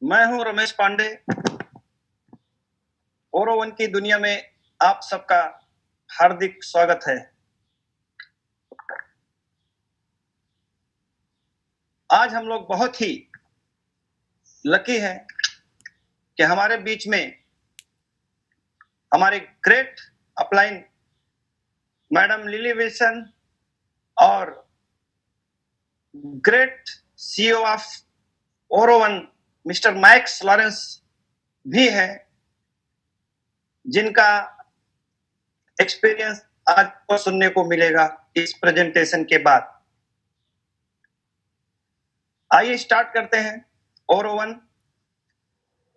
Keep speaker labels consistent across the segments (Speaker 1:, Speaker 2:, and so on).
Speaker 1: मैं हूं रमेश पांडे। ओरो1 की दुनिया में आप सबका हार्दिक स्वागत है। आज हम लोग बहुत ही लकी हैं कि हमारे बीच में हमारे great upline madam Lily Wilson और ग्रेट सीईओ ऑफ ओरो1 मिस्टर मैक्स लॉरेंस भी है, जिनका एक्सपीरियंस आज को सुनने को मिलेगा इस प्रेजेंटेशन के बाद। आइए स्टार्ट करते हैं। ओरो1,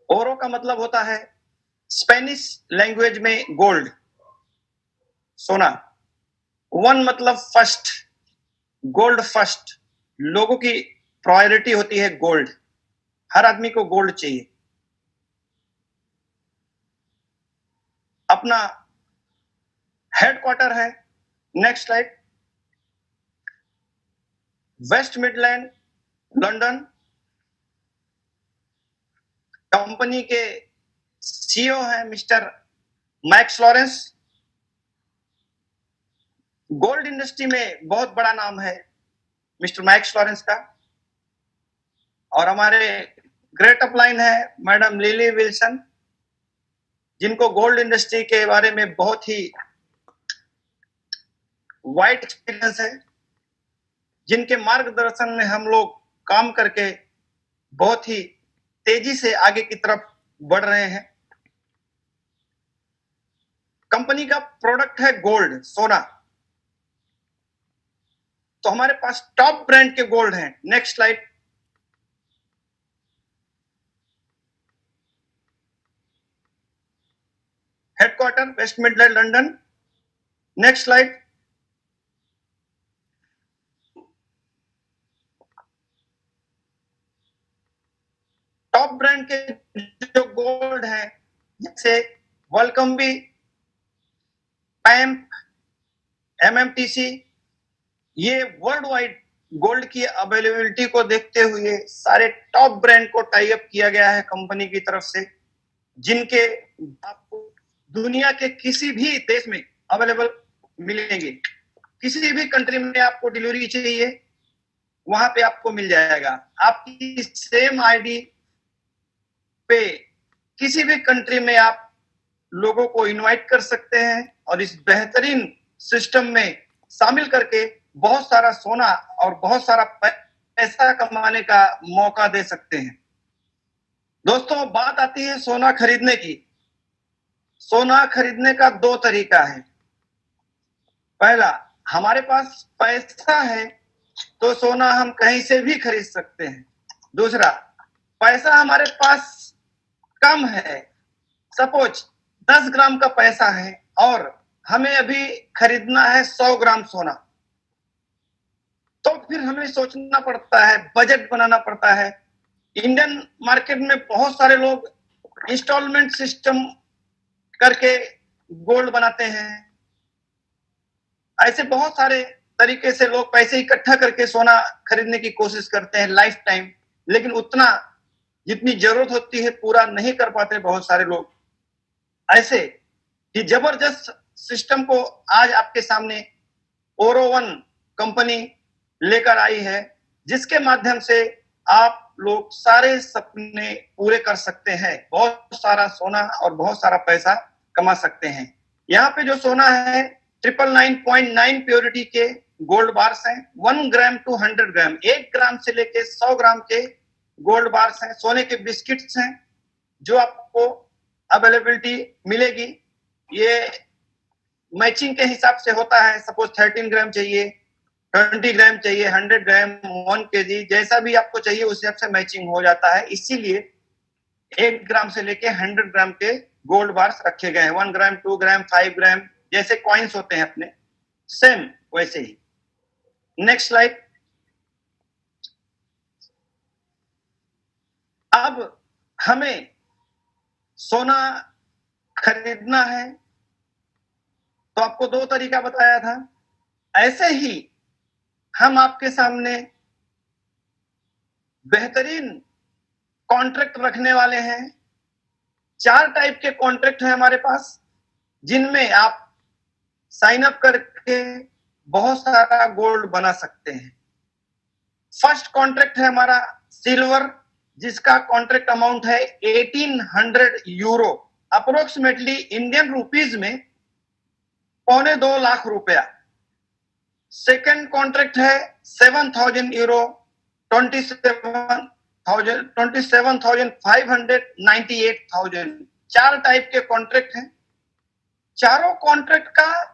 Speaker 1: ओरो का मतलब होता है स्पेनिश लैंग्वेज में गोल्ड, सोना। वन मतलब फर्स्ट, गोल्ड फर्स्ट। लोगों की प्रायोरिटी होती है गोल्ड, हर आदमी को गोल्ड चाहिए। अपना हेडक्वार्टर है, next slide, West Midland, London. Company के सीईओ हैं mister Max Lawrence. Gold industry में बहुत बड़ा नाम है मिस्टर मैक्स लॉरेंस का। और हमारे ग्रेट अपलाइन है मैडम लिली विल्सन, जिनको गोल्ड इंडस्ट्री के बारे में बहुत ही वाइड एक्सपीरियंस है, जिनके मार्गदर्शन में हम लोग काम करके बहुत ही तेजी से आगे की तरफ बढ़ रहे हैं। कंपनी का प्रोडक्ट है गोल्ड, सोना। तो हमारे पास टॉप ब्रांड के गोल्ड हैं। Next slide, headquarter West Midland, London. Next slide, top brand के जो गोल्ड है, जैसे वेलकम्बी, पैम्प, एमएमटीसी, ये वर्ल्ड वाइड गोल्ड की अवेलेबिलिटी को देखते हुए सारे टॉप ब्रांड को टाई अप किया गया है कंपनी की तरफ से, जिनके आपको दुनिया के किसी भी देश में अवेलेबल मिलेंगे। किसी भी कंट्री में आपको डिलीवरी चाहिए, वहां पे आपको मिल जाएगा। आपकी सेम आईडी पे किसी भी कंट्री में आप लोगों को इनवाइट कर सकते हैं और इस बेहतरीन सिस्टम में शामिल करके बहुत सारा सोना और बहुत सारा पैसा कमाने का मौका दे सकते हैं। दोस्तों, बात आती है सोना खरीदने की। सोना खरीदने का दो तरीका है। पहला, हमारे पास पैसा है तो सोना हम कहीं से भी खरीद सकते हैं। दूसरा, पैसा हमारे पास कम है, सपोज 10 ग्राम का पैसा है और हमें अभी खरीदना है 100 ग्राम सोना, तो फिर हमें सोचना पड़ता है, बजट बनाना पड़ता है। इंडियन मार्केट में बहुत सारे लोग इंस्टॉलमेंट सिस्टम करके गोल्ड बनाते हैं। ऐसे बहुत सारे तरीके से लोग पैसे इकट्ठा करके सोना खरीदने की कोशिश करते हैं लाइफ टाइम, लेकिन उतना जितनी जरूरत होती है पूरा नहीं कर पाते बहुत सारे लोग। ऐसे कि जबरदस्त सिस्टम को आज आपके सामने ओरो1 कंपनी लेकर आई है, जिसके माध्यम से आप लोग सारे सपने पूरे कर सकते हैं, बहुत सारा सोना और बहुत सारा पैसा कमा सकते हैं। यहाँ पे जो सोना है 999.9 प्योरिटी के गोल्ड बार्स हैं। 1 ग्राम टू 100 ग्राम, 1 ग्राम से लेके 100 ग्राम के गोल्ड बार्स हैं। सोने के बिस्किट्स हैं जो आपको अवेलेबिलिटी मिलेगी। ये मैचिंग के हिसाब से होता है, सपोज 13 ग्राम चाहिए, 20 ग्राम चाहिए, 100 ग्राम, 1 केजी, जैसा भी आपको चाहिए उस हिसाब से मैचिंग हो जाता है। इसीलिए 1 ग्राम से लेके 100 ग्राम के गोल्ड बार्स रखे गए हैं। 1 ग्राम, 2 ग्राम, 5 ग्राम, जैसे कॉइन्स होते हैं अपने, सेम वैसे ही। Next slide. अब हमें सोना खरीदना है तो आपको दो तरीका बताया था। ऐसे ही हम आपके सामने बेहतरीन कॉन्ट्रैक्ट रखने वाले हैं। 4 टाइप के कॉन्ट्रैक्ट हैं हमारे पास, जिनमें आप साइन अप करके बहुत सारा गोल्ड बना सकते हैं। फर्स्ट कॉन्ट्रैक्ट है हमारा सिल्वर, जिसका कॉन्ट्रैक्ट अमाउंट है 1800 यूरो, अप्रोक्सीमेटली इंडियन रुपीज में 2.25 लाख रुपया। सेकेंड कॉन्ट्रैक्ट है 7000 यूरो, 27,598,000। 4 टाइप के कॉन्ट्रैक्ट हैं। चारों कॉन्ट्रैक्ट का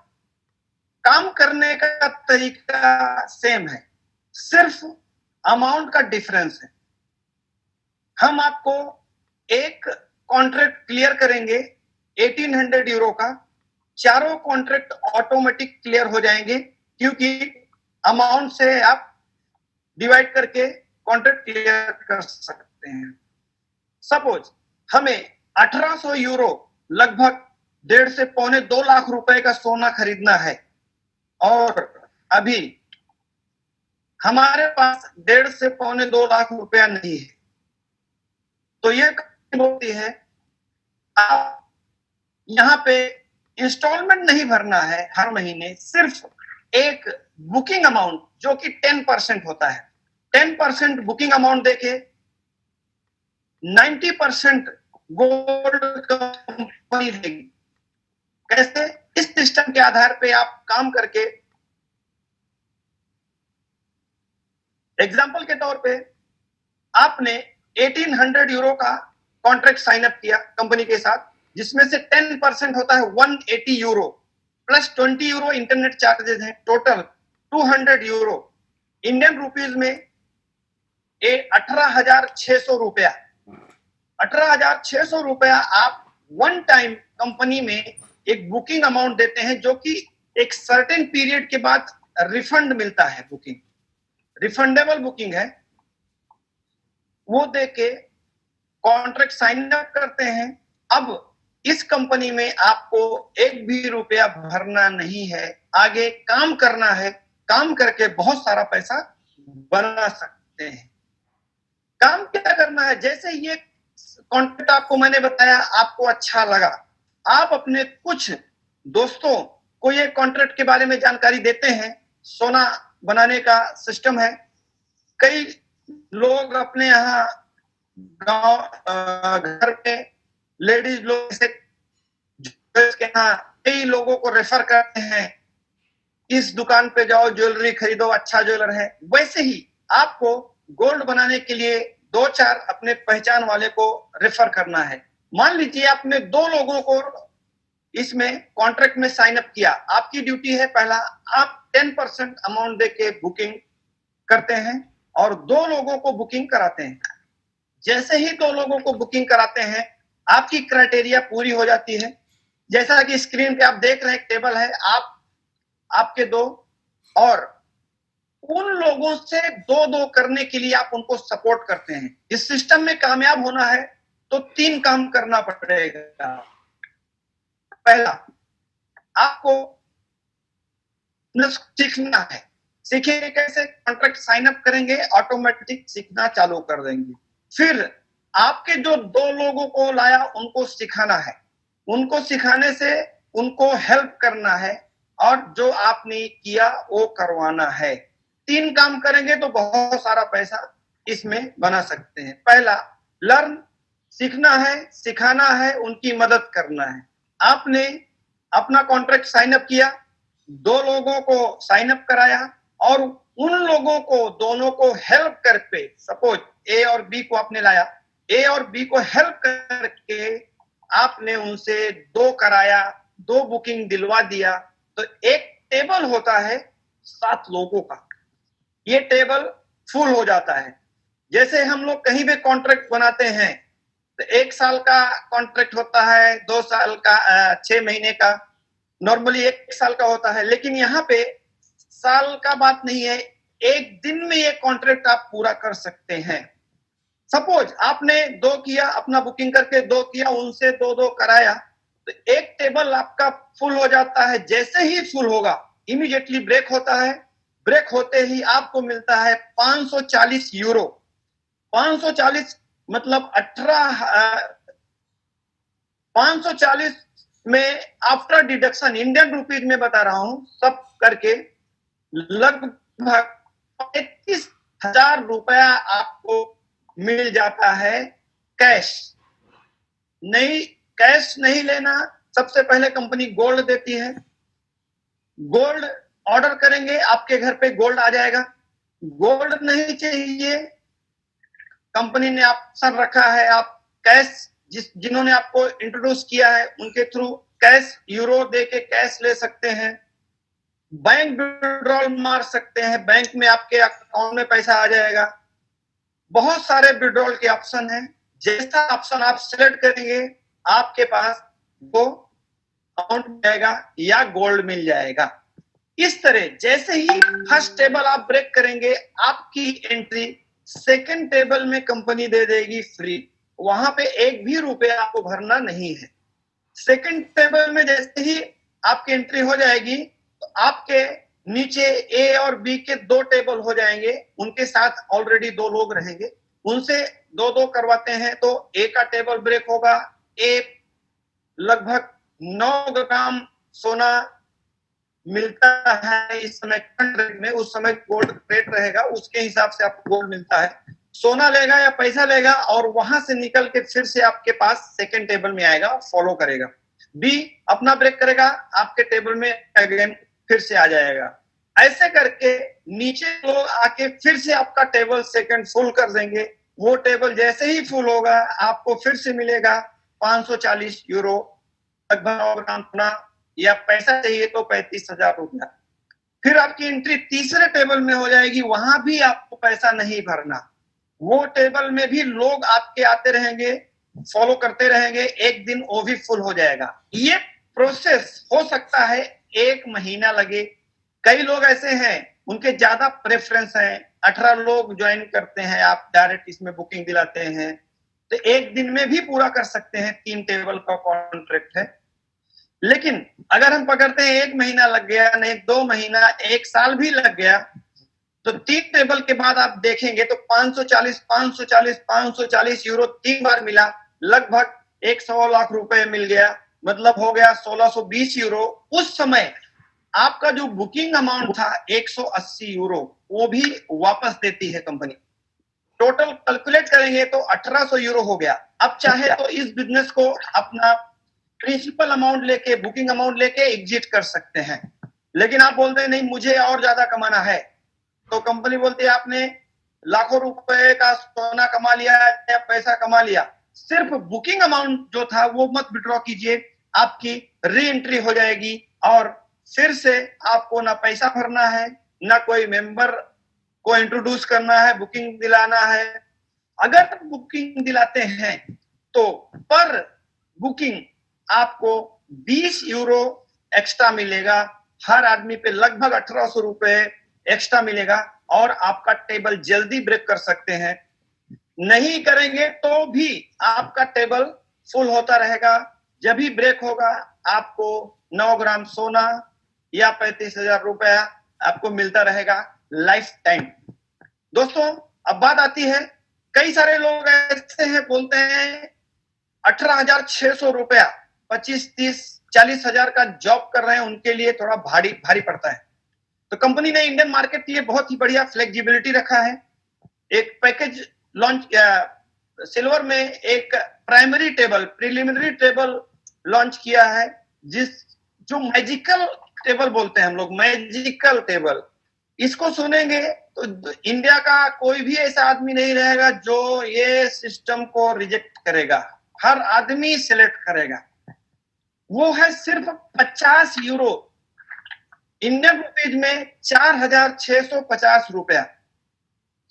Speaker 1: काम करने का तरीका सेम है, सिर्फ अमाउंट का डिफरेंस है। हम आपको एक कॉन्ट्रैक्ट क्लियर करेंगे 1800 यूरो का, चारों कॉन्ट्रैक्ट ऑटोमेटिक क्लियर हो जाएंगे, क्योंकि अमाउंट से आप डिवाइड करके कॉन्ट्रैक्ट क्लियर कर सकते हैं। सपोज हमें 1800 यूरो, लगभग 1.5 से 2.25 लाख रुपए का सोना खरीदना है, और अभी हमारे पास 1.5 से 2.25 लाख रुपया नहीं है। तो ये होती है, आप यहाँ पे इंस्टॉलमेंट नहीं भरना है हर महीने, सिर्फ एक बुकिंग अमाउंट जो कि 10% होता है, 10% बुकिंग अमाउंट देके 90% गोल्ड कंपनी देगी। कैसे? इस सिस्टम के आधार पे आप काम करके, एग्जांपल के तौर पे आपने 1800 यूरो का कॉन्ट्रैक्ट साइन अप किया कंपनी के साथ, जिसमें से 10% होता है 180 euro, plus 20 euro internet charges हैं, टोटल 200 यूरो। इंडियन रुपीज में 18,600 रुपया। 18,600 रुपया आप वन टाइम कंपनी में एक बुकिंग अमाउंट देते हैं, जो कि एक सर्टेन पीरियड के बाद रिफंड मिलता है। बुकिंग रिफंडेबल बुकिंग है, वो देके कॉन्ट्रैक्ट साइन अप करते हैं। अब इस कंपनी में आपको एक भी रुपया भरना नहीं है, आगे काम करना है, काम करके बहुत सारा पैसा बना सकते हैं। काम क्या करना है? जैसे ये कॉन्ट्रैक्ट आपको मैंने बताया, आपको अच्छा लगा, आप अपने कुछ दोस्तों को ये कॉन्ट्रैक्ट के बारे में जानकारी देते हैं। सोना बनाने का सिस्टम है। कई लोग अपने यहाँ गांव घर पे लेडीज लोग से के यहाँ कई लोगों को रेफर करते हैं, इस दुकान पे जाओ, ज्वेलरी खरीदो, अच्छा ज्वेलर है। वैसे ही आपको गोल्ड बनाने के लिए 2-4 अपने पहचान वाले को रेफर करना है। मान लीजिए आपने 2 लोगों को इसमें कॉन्ट्रैक्ट में साइन अप किया। आपकी ड्यूटी है, पहला आप 10% अमाउंट देके बुकिंग करते हैं और 2 लोगों को बुकिंग कराते हैं। जैसे ही 2 लोगों को बुकिंग कराते हैं, आपकी क्राइटेरिया पूरी हो जाती है। जैसा कि स्क्रीन पे आप देख रहे हैं, एक टेबल है, आपके 2, और उन लोगों से 2-2 करने के लिए आप उनको सपोर्ट करते हैं। इस सिस्टम में कामयाब होना है तो 3 काम करना पड़ेगा। पहला, आपको सीखना है। सीखेंगे कैसे? कॉन्ट्रैक्ट साइन अप करेंगे, ऑटोमेटिक सीखना चालू कर देंगे। फिर आपके जो 2 लोगों को लाया, उनको सिखाना है। उनको सिखाने से उनको हेल्प करना है, और जो आपने किया वो करवाना है। 3 काम करेंगे तो बहुत सारा पैसा इसमें बना सकते हैं। पहला, लर्न, सीखना है, सिखाना है, उनकी मदद करना है। आपने अपना कॉन्ट्रैक्ट साइन अप किया, 2 लोगों को साइन अप कराया, और उन लोगों को दोनों को हेल्प करके, सपोज ए और बी को आपने लाया, ए और बी को हेल्प करके आपने उनसे 2 कराया, 2 बुकिंग दिलवा दिया, तो एक टेबल होता है 7 लोगों का। ये टेबल फुल हो जाता है। जैसे हम लोग कहीं भी कॉन्ट्रैक्ट बनाते हैं तो 1 साल का कॉन्ट्रैक्ट होता है, 2 साल का, 6 महीने का, नॉर्मली 1 साल का होता है। लेकिन यहाँ पे साल का बात नहीं है, 1 दिन में ये कॉन्ट्रैक्ट आप पूरा कर सकते हैं। सपोज आपने 2 किया, अपना बुकिंग करके 2 किया, उनसे 2-2 कराया, तो एक टेबल आपका फुल हो जाता है। जैसे ही फुल होगा, इमीडिएटली ब्रेक होता है। ब्रेक होते ही आपको मिलता है 540 यूरो। 540 मतलब 540 में आफ्टर डिडक्शन, इंडियन रुपीज में बता रहा हूं, सब करके लगभग 35,000 रुपया आपको मिल जाता है कैश। नहीं, कैश नहीं लेना, सबसे पहले कंपनी गोल्ड देती है। गोल्ड ऑर्डर करेंगे, आपके घर पे गोल्ड आ जाएगा। गोल्ड नहीं चाहिए, कंपनी ने ऑप्शन रखा है, आप कैश, जिन्होंने आपको इंट्रोड्यूस किया है उनके थ्रू कैश, यूरो दे के कैश ले सकते हैं। बैंक विड्रॉल मार सकते हैं, बैंक में आपके अकाउंट में पैसा आ जाएगा। बहुत सारे विड्रॉल के ऑप्शन हैं, जैसा ऑप्शन आप सिलेक्ट करेंगे आपके पास वो अमाउंट मिल जाएगा या गोल्ड मिल जाएगा। इस तरह जैसे ही फर्स्ट टेबल आप ब्रेक करेंगे, आपकी एंट्री सेकंड टेबल में कंपनी दे देगी फ्री। वहां पे एक भी रुपया आपको भरना नहीं है। सेकंड टेबल में जैसे ही आपकी एंट्री हो जाएगी तो आपके नीचे ए और बी के 2 टेबल हो जाएंगे, उनके साथ ऑलरेडी 2 लोग रहेंगे, उनसे 2-2 करवाते हैं तो ए का टेबल ब्रेक होगा। ए लगभग 9 ग्राम सोना मिलता है इस समय करंट रेट में, उस समय गोल्ड रेट रहेगा, उसके हिसाब से आपको गोल्ड मिलता है। सोना लेगा या पैसा लेगा और वहां से निकल के फिर से आपके पास सेकंड टेबल में आएगा, फॉलो करेगा। बी अपना ब्रेक करेगा, आपके टेबल में अगेन फिर से आ जाएगा। ऐसे करके नीचे लोग आके फिर से आपका टेबल सेकंड फुल कर देंगे। वो टेबल जैसे ही फुल होगा आपको फिर से मिलेगा 540 यूरो, लगभग, या पैसा चाहिए तो 35,000 रुपया। फिर आपकी एंट्री तीसरे टेबल में हो जाएगी, वहां भी आपको पैसा नहीं भरना। वो टेबल में भी लोग आपके आते रहेंगे, फॉलो करते रहेंगे, एक दिन वो भी फुल हो जाएगा। ये प्रोसेस हो सकता है 1 महीना लगे। कई लोग ऐसे हैं उनके ज्यादा प्रेफरेंस है, 18 लोग ज्वाइन करते हैं, आप डायरेक्ट इसमें बुकिंग दिलाते हैं तो 1 दिन में भी पूरा कर सकते हैं। 3 टेबल का कॉन्ट्रैक्ट है। लेकिन अगर हम पकड़ते हैं 1 महीना लग गया, नहीं 2 महीना, 1 साल भी लग गया, तो 3 टेबल के बाद आप देखेंगे तो 540 यूरो 3 बार मिला, लगभग 100 लाख रुपए मिल गया, मतलब हो गया 1620 यूरो। उस समय आपका जो बुकिंग अमाउंट था 180 यूरो, वो भी वापस देती है कंपनी। टोटल कैलकुलेट करेंगे तो 1800 यूरो हो गया। अब चाहे तो इस बिजनेस को अपना प्रिंसिपल अमाउंट लेके, बुकिंग अमाउंट लेके एग्जिट कर सकते हैं। लेकिन आप बोलते हैं नहीं मुझे और ज्यादा कमाना है, तो कंपनी बोलती है आपने लाखों रुपए का सोना कमा लिया या पैसा कमा लिया, सिर्फ बुकिंग अमाउंट जो था वो मत विड्रॉ कीजिए, आपकी री एंट्री हो जाएगी और फिर से आपको ना पैसा भरना है, ना कोई मेंबर को इंट्रोड्यूस करना है, बुकिंग दिलाना है। अगर बुकिंग दिलाते हैं तो पर बुकिंग आपको 20 यूरो एक्स्ट्रा मिलेगा, हर आदमी पे लगभग 1800 रुपए एक्स्ट्रा मिलेगा और आपका टेबल जल्दी ब्रेक कर सकते हैं। नहीं करेंगे तो भी आपका टेबल फुल होता रहेगा। जब भी ब्रेक होगा आपको 9 ग्राम सोना या 35,000 रुपया आपको मिलता रहेगा लाइफ टाइम। दोस्तों अब बात आती है, कई सारे लोग ऐसे हैं बोलते हैं 18,600 रुपया 25, 30, 40 हजार का जॉब कर रहे हैं, उनके लिए थोड़ा भारी पड़ता है। तो कंपनी ने इंडियन मार्केट के लिए बहुत ही बढ़िया फ्लेक्सिबिलिटी रखा है। एक पैकेज लॉन्च, सिल्वर में एक primary table, preliminary table launch किया है, जो मैजिकल टेबल बोलते हैं हम लोग, मैजिकल टेबल। इसको सुनेंगे तो इंडिया का कोई भी ऐसा आदमी नहीं रहेगा जो ये सिस्टम को रिजेक्ट करेगा, हर आदमी सिलेक्ट करेगा। वो है सिर्फ 50 यूरो, इंडियन रुपीज में 4,650 रुपया।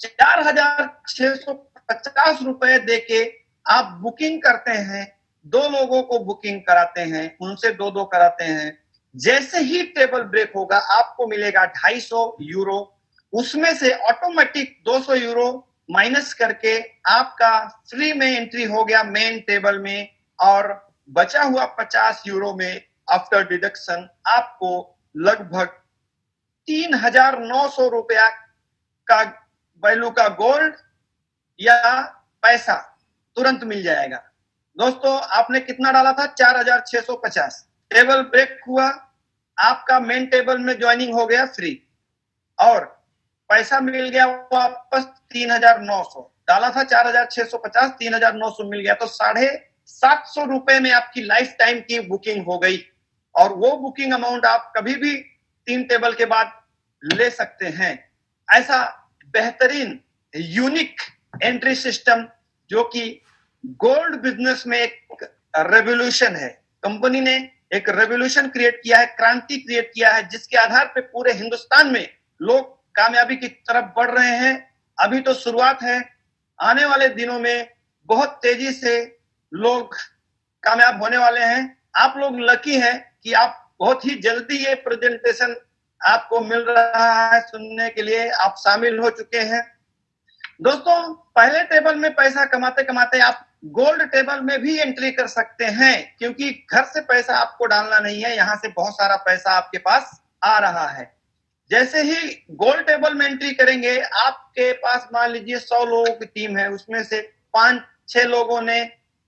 Speaker 1: 4,650 रुपए देके आप बुकिंग करते हैं, 2 लोगों को बुकिंग कराते हैं, उनसे 2-2 कराते हैं। जैसे ही टेबल ब्रेक होगा आपको मिलेगा 250 यूरो, उसमें से ऑटोमेटिक 200 यूरो माइनस करके आपका फ्री में एंट्री हो गया मेन टेबल में, और बचा हुआ 50 यूरो में आफ्टर डिडक्शन आपको लगभग 3,900 रुपया का वैल्यू का गोल्ड या पैसा तुरंत मिल जाएगा। दोस्तों, आपने कितना डाला था? 4650। टेबल ब्रेक हुआ, आपका मेन टेबल में ज्वाइनिंग हो गया फ्री, और पैसा मिल गया वापस 3900। डाला था 4650, 3900 मिल गया, तो 750 रुपए में आपकी लाइफ टाइम की बुकिंग हो गई। और वो बुकिंग अमाउंट आप कभी भी 3 टेबल के बाद ले सकते हैं। ऐसा बेहतरीन यूनिक एंट्री सिस्टम जो कि गोल्ड बिजनेस में एक रेवोल्यूशन है। कंपनी ने एक रेवोल्यूशन क्रिएट किया है, क्रांति क्रिएट किया है, जिसके आधार पे पूरे हिंदुस्तान में लोग कामयाबी की तरफ बढ़ रहे हैं। अभी तो शुरुआत है, आने वाले दिनों में बहुत तेजी से लोग कामयाब होने वाले हैं। आप लोग लकी हैं कि आप बहुत ही जल्दी ये प्रेजेंटेशन आपको मिल रहा है सुनने के लिए, आप शामिल हो चुके हैं। दोस्तों, पहले टेबल में पैसा कमाते कमाते आप गोल्ड टेबल में भी एंट्री कर सकते हैं, क्योंकि घर से पैसा आपको डालना नहीं है, यहां से बहुत सारा पैसा आपके पास आ रहा है। जैसे ही गोल्ड टेबल में एंट्री करेंगे, आपके पास मान लीजिए 100 लोगों की टीम है, उसमें से 5-6 लोगों ने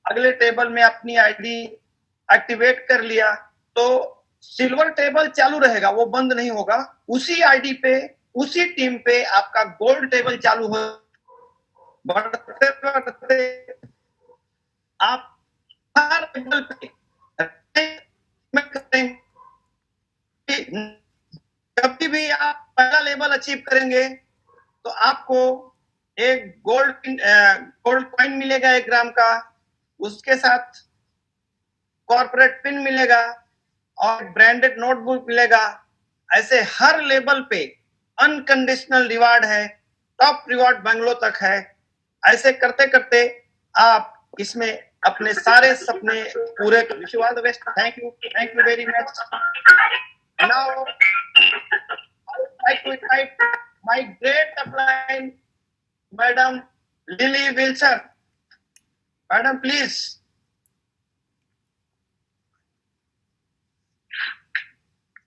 Speaker 1: अगले टेबल में अपनी आईडी एक्टिवेट कर लिया, तो सिल्वर टेबल चालू रहेगा, वो बंद नहीं होगा। उसी आईडी पे, उसी टीम पे आपका गोल्ड टेबल चालू हो, बढ़ते बढ़ते आप हर टेबल पे कभी भी आप पहला लेवल अचीव करेंगे तो आपको एक गोल्ड कॉइन मिलेगा 1 ग्राम का, उसके साथ कॉर्पोरेट पिन मिलेगा और ब्रांडेड नोटबुक मिलेगा। ऐसे हर लेवल पे अनकंडीशनल रिवार्ड है, टॉप रिवार्ड बंगलो तक है। ऐसे करते करते आप इसमें अपने सारे सपने पूरे कर। Wish you all the best. Thank you very much. Now I would like to invite my great upline, Madam Lily Wilson. Madam, please.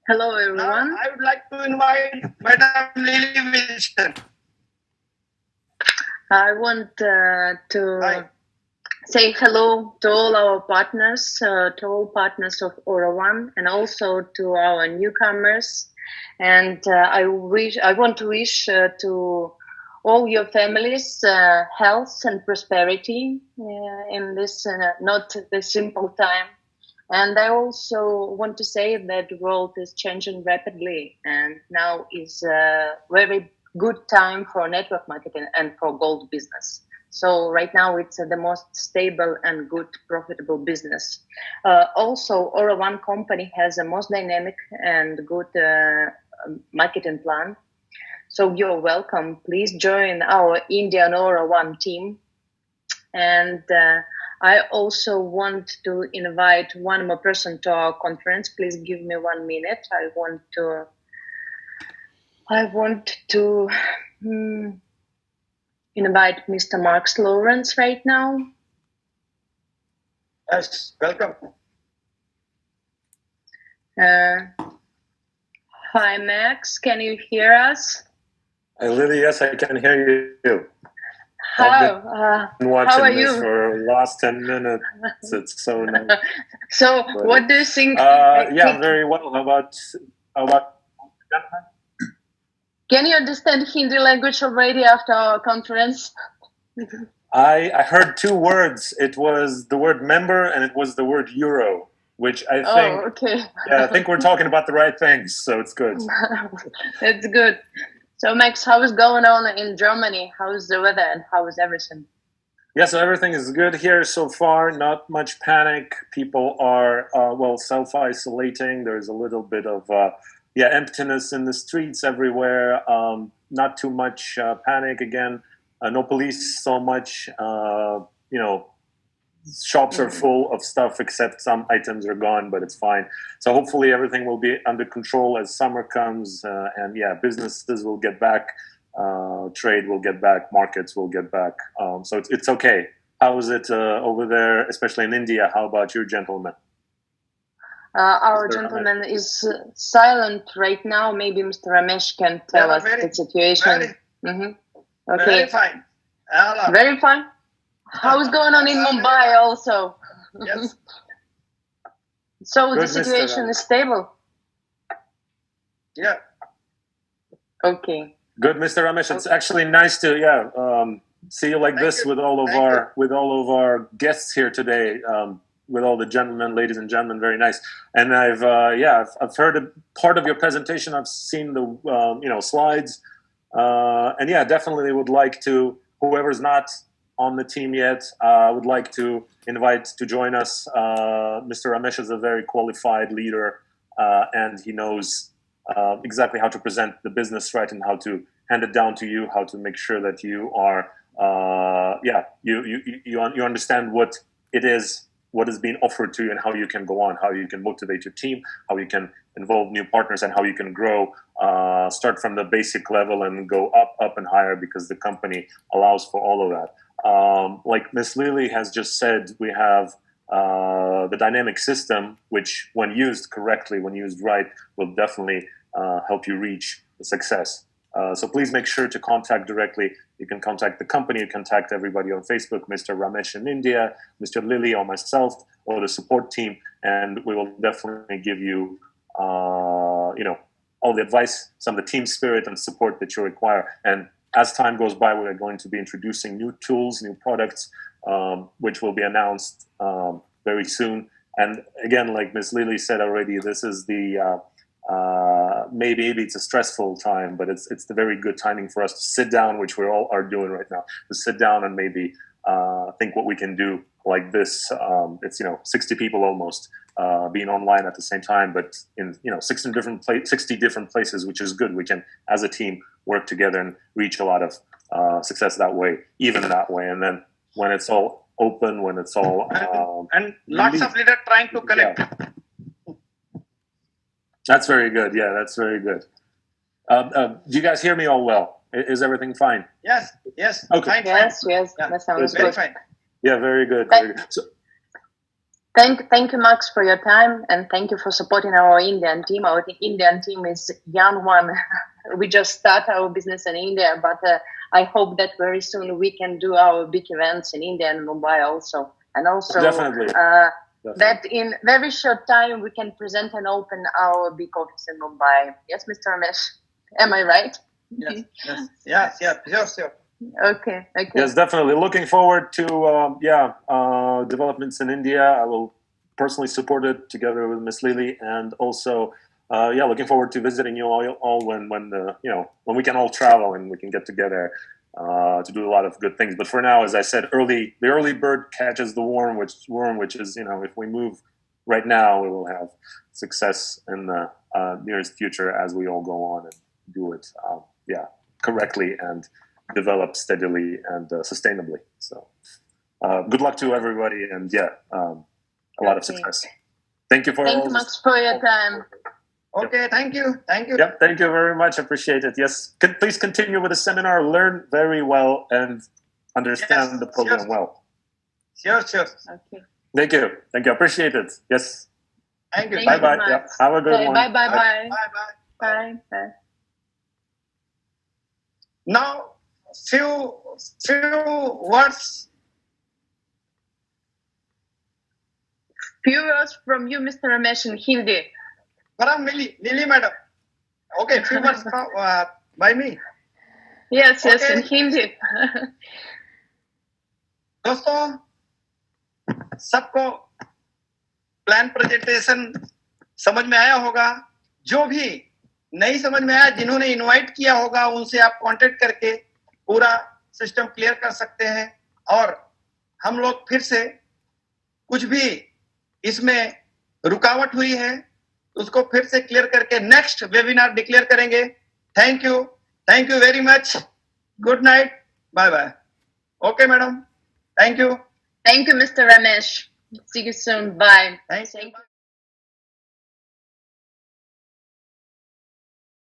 Speaker 2: Hello, everyone.
Speaker 1: Now, I would like to invite Madam Lily Wilson.
Speaker 2: I want to say hello to all our partners, to all partners of Aura One, and also to our newcomers. And I want to wish to all your families health and prosperity in this not the simple time. And I also want to say that the world is changing rapidly, and now is a very good time for network marketing and for gold business. So right now it's the most stable and good profitable business. Also, Aura One company has the most dynamic and good marketing plan. So you're welcome. Please join our Indian Aura One team. And I also want to invite one more person to our conference. Please give me 1 minute. I want to invite Mr. Mark Lawrence right now.
Speaker 1: Yes, welcome.
Speaker 2: Hi, Max. Can you hear us?
Speaker 3: Lily, yes, I can hear you.
Speaker 2: How are you?
Speaker 3: For the last 10 minutes. It's so nice.
Speaker 2: So, what do you think?
Speaker 3: Yeah, very well. How about?
Speaker 2: Can you understand Hindi language already after our conference?
Speaker 3: I heard 2 words. It was the word member and it was the word euro, which I think.
Speaker 2: Oh, okay.
Speaker 3: Yeah, I think we're talking about the right things, so it's good.
Speaker 2: It's good. So, Max, how is going on in Germany? How is the weather and how is everything?
Speaker 3: Yeah, so everything is good here so far. Not much panic. People are, self-isolating. There's a little bit of, emptiness in the streets everywhere. Not too much panic again. No police so much. Shops are full of stuff except some items are gone, but it's fine. So hopefully everything will be under control as summer comes, and businesses will get back, trade will get back, markets will get back. So it's okay. How is it over there, especially in India? How about your gentleman?
Speaker 2: Our gentleman is silent right now. Maybe Mr. Ramesh can tell us the situation.
Speaker 1: Very fine.
Speaker 2: Very fine. How's going on in Mumbai also?
Speaker 1: Yes.
Speaker 2: So
Speaker 3: Good,
Speaker 2: the situation
Speaker 3: Mr.
Speaker 2: is stable.
Speaker 1: Yeah.
Speaker 2: Okay.
Speaker 3: Good, Mr. Ramesh. It's actually nice to see you like
Speaker 1: Thank
Speaker 3: this
Speaker 1: you.
Speaker 3: with all of our guests here today. With all the gentlemen, ladies and gentlemen, very nice. And I've heard a part of your presentation. I've seen the slides, and yeah, definitely would like to. Whoever's not on the team yet, would like to invite to join us. Mr. Ramesh is a very qualified leader, and he knows exactly how to present the business right and how to hand it down to you, how to make sure that you are, you understand what it is, what is being offered to you, and how you can go on, how you can motivate your team, how you can involve new partners, and how you can grow, start from the basic level and go up and higher, because the company allows for all of that. Like Miss Lily has just said, we have the dynamic system, which when used correctly, when used right, will definitely help you reach the success. So please make sure to contact directly. You can contact the company, you contact everybody on Facebook, Mr. Ramesh in India, Mr. Lily or myself, or the support team, and we will definitely give you, all the advice, some of the team spirit and support that you require. And as time goes by, we are going to be introducing new tools, new products, which will be announced very soon. And again, like Ms. Lily said already, this is the maybe it's a stressful time, but it's the very good timing for us to sit down, which we all are doing right now, to sit down and maybe think what we can do like this. It's 60 people almost being online at the same time, but in 60 different places, which is good. We can, as a team, work together and reach a lot of success that way, even that way. And then when it's all open, when it's all
Speaker 1: and lots of leaders trying to connect.
Speaker 3: Yeah. That's very good. Yeah, that's very good. Do you guys hear me all well? Is everything fine?
Speaker 1: Yes.
Speaker 3: Okay.
Speaker 1: Fine.
Speaker 2: Yes,
Speaker 1: Yeah.
Speaker 2: that sounds
Speaker 1: Very
Speaker 2: good.
Speaker 1: fine.
Speaker 3: Yeah, very good. Very good. So,
Speaker 2: Thank you, Max, for your time, and thank you for supporting our Indian team. Our Indian team is young one. We just start our business in India, but I hope that very soon we can do our big events in India and Mumbai also, and also
Speaker 3: definitely.
Speaker 2: that in very short time we can present and open our big office in Mumbai. Yes, Mr. Ramesh, am I right?
Speaker 1: Yes. Sure.
Speaker 2: Okay.
Speaker 3: Yes, definitely. Looking forward to developments in India. I will personally support it together with Miss Lily, and also looking forward to visiting you all when we can all travel and we can get together to do a lot of good things. But for now, as I said, the early bird catches the worm, which is if we move right now, we will have success in the nearest future as we all go on and do it correctly and develop steadily and sustainably. So good luck to everybody, and a lot of success. Thank you
Speaker 2: Thank you, Max, for your time.
Speaker 1: Okay, thank you.
Speaker 3: Yep, thank you very much. Appreciate it. Yes, please continue with the seminar. Learn very well and understand the program well.
Speaker 1: Sure.
Speaker 2: Okay.
Speaker 3: Thank you. Appreciate it. Yes.
Speaker 1: Thank you.
Speaker 3: Bye. Yep. Have a good one.
Speaker 2: Bye.
Speaker 1: Bye.
Speaker 2: Bye.
Speaker 1: Now, few words.
Speaker 2: Few words from you, Mr. Ramesh, in Hindi.
Speaker 1: From Lily madam. Okay, few words from by me.
Speaker 2: Yes,
Speaker 1: Okay.
Speaker 2: in Hindi.
Speaker 1: दोस्तों, सबको plan presentation समझ में आया होगा. जो भी नहीं समझ में आया, जिन्होंने इनवाइट किया होगा, उनसे आप कांटेक्ट करके पूरा सिस्टम क्लियर कर सकते हैं. और हम लोग फिर से कुछ भी इसमें रुकावट हुई है, उसको फिर से क्लियर करके नेक्स्ट वेबिनार डिक्लेयर करेंगे. Thank you very much. Good night. Bye. Okay madam. Thank you.
Speaker 2: Thank you, Mr. Ramesh. See you soon. Bye.
Speaker 1: Thank you.